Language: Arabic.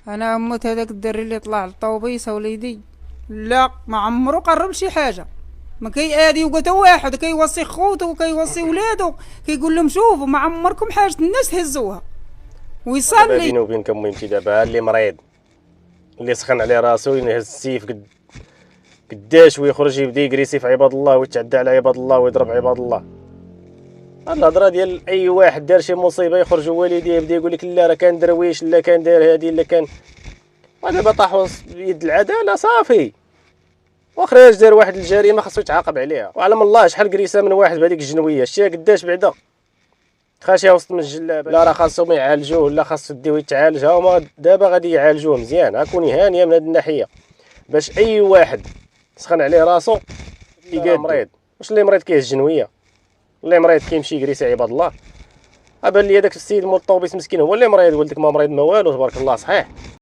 انا موت هذاك الدري اللي طلع للطوبيسه وليدي، لا ما عمرو قرب شي حاجه. ما كي ادي وقت واحد كيوصي خوته وكيوصي ولادو، كيقول لهم شوفوا ما عمركم حاجه الناس هزوها دابا ويصلي. بيني وبينكم مهمتي دابا اللي مريض، اللي سخن عليه راسو ينهز السيف قداش ويخرج يبدا يكريسي في عباد الله ويتعدى على عباد الله ويضرب عباد الله. هاد الهضره ديال اي واحد دار شي مصيبه يخرج والديه يبدا يقول لك لا راه كان درويش لا كان دار هادي لا كان، ودابا طاحوا بيد العداله صافي. وخرج دار واحد الجريمه خاصو يتعاقب عليها، وعلم الله شحال كريسه من واحد بهذيك الجنويه شتيها قداش بعدا خاشيه وسط من الجلابه. لا راه خاصهم يعالجوه ولا خاصو ديو يتعالج، ها هما دابا غادي يعالجوه مزيان. هاكوني هانيه من هاد الناحيه باش اي واحد سخن عليه راسو يقاد مريض. واش اللي مريض كيهز الجنويه؟ اللي مريض كيمشي يكريسي عباد الله؟ بان لي هذاك السيد مول الطوبيس مسكين هو اللي مريض، ولدك ما مريض ما والو تبارك الله صحيح.